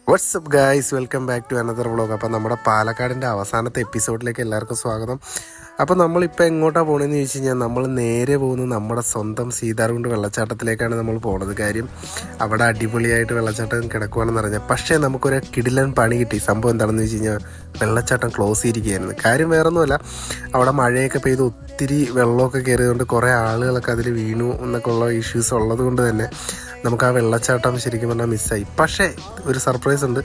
WhatsApp guys, welcome back to another vlog. അപ്പോൾ നമ്മുടെ പാലക്കാടിൻ്റെ അവസാനത്തെ എപ്പിസോഡിലേക്ക് എല്ലാവർക്കും സ്വാഗതം. അപ്പോൾ നമ്മളിപ്പോൾ എങ്ങോട്ടാണ് പോകണമെന്ന് ചോദിച്ചു കഴിഞ്ഞാൽ നമ്മൾ നേരെ പോകുന്നത് നമ്മുടെ സ്വന്തം സീതാർകുണ്ട് വെള്ളച്ചാട്ടത്തിലേക്കാണ് നമ്മൾ പോകുന്നത്. കാര്യം അവിടെ അടിപൊളിയായിട്ട് വെള്ളച്ചാട്ടം കിടക്കുവാണെന്ന് അറിഞ്ഞാൽ, പക്ഷേ നമുക്കൊരു കിടിലൻ പണി കിട്ടി. സംഭവം എന്താണെന്ന് വെച്ച് കഴിഞ്ഞാൽ വെള്ളച്ചാട്ടം ക്ലോസ് ചെയ്തിരിക്കുകയായിരുന്നു. കാര്യം വേറൊന്നുമല്ല, അവിടെ മഴയൊക്കെ പെയ്ത് ഒത്തിരി വെള്ളമൊക്കെ കയറിയതുകൊണ്ട് കുറേ ആളുകളൊക്കെ അതിൽ വീണു എന്നൊക്കെ ഉള്ള ഇഷ്യൂസ് ഉള്ളത് കൊണ്ട് തന്നെ നമുക്ക് ആ വെള്ളച്ചാട്ടം ശരിക്കും പറഞ്ഞാൽ മിസ്സായി. പക്ഷേ ഒരു സർപ്രൈസ് ഉണ്ട്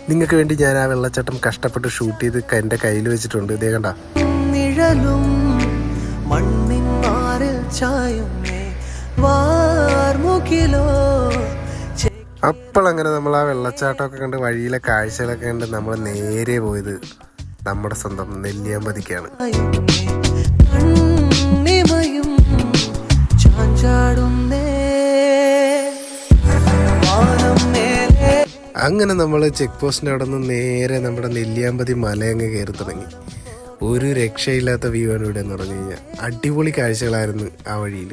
നിങ്ങൾക്ക് വേണ്ടി. ഞാൻ ആ വെള്ളച്ചാട്ടം കഷ്ടപ്പെട്ട് ഷൂട്ട് ചെയ്ത് എൻ്റെ കയ്യിൽ വെച്ചിട്ടുണ്ട്. ഇതേ കണ്ട അപ്പോഴങ്ങനെ നമ്മൾ ആ വെള്ളച്ചാട്ടമൊക്കെ കണ്ട് വഴിയിലെ കാഴ്ചകളൊക്കെ കണ്ട് നമ്മൾ നേരെ പോയത് നമ്മുടെ സ്വന്തം നെല്ലിയാമ്പതിക്കാണ്. അങ്ങനെ നമ്മൾ ചെക്ക് പോസ്റ്റിൻ്റെ അവിടെ നിന്ന് നേരെ നമ്മുടെ നെല്ലിയാമ്പതി മല അങ്ങ് കയറി തുടങ്ങി. ഒരു രക്ഷയില്ലാത്ത വ്യൂ ആണ് ഇവിടെ എന്ന് പറഞ്ഞു കഴിഞ്ഞാൽ. അടിപൊളി കാഴ്ചകളായിരുന്നു ആ വഴിയിൽ.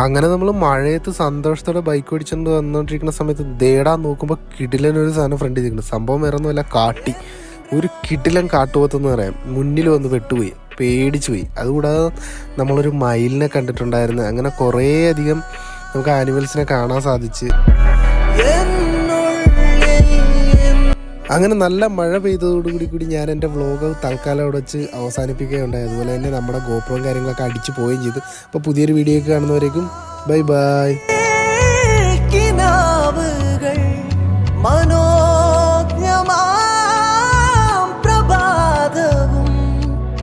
അങ്ങനെ നമ്മൾ മഴയത്ത് സന്തോഷത്തോടെ ബൈക്ക് ഓടിച്ചുകൊണ്ട് വന്നുകൊണ്ടിരിക്കുന്ന സമയത്ത് ദേടാൻ നോക്കുമ്പോൾ കിടിലനൊരു സാധനം ഫ്രണ്ടിൽ നിൽക്കുന്നു. സംഭവം വേറെ ഒന്നുമല്ല, ഒരു കിടിലൻ കാട്ടുപോത്തെന്ന് പറയാം. മുന്നിൽ വന്ന് പെട്ടുപോയി, പേടിച്ചു പോയി. അതുകൂടാതെ നമ്മളൊരു മയിലിനെ കണ്ടിട്ടുണ്ടായിരുന്നു. അങ്ങനെ കുറേ അധികം നമുക്ക് ആനിമൽസിനെ കാണാൻ സാധിച്ച്. അങ്ങനെ നല്ല മഴ പെയ്തതോടുകൂടി ഞാൻ എൻ്റെ വ്ളോഗ് തൽക്കാലം അവിടെ വെച്ച് അവസാനിപ്പിക്കുകയുണ്ടായി. അതുപോലെ തന്നെ നമ്മുടെ ഗോപ്രോയും കാര്യങ്ങളൊക്കെ അടിച്ച് പോവുകയും ചെയ്തു. അപ്പോൾ പുതിയൊരു വീഡിയോ ഒക്കെ കാണുന്നവരേക്കും ബൈ ബൈ.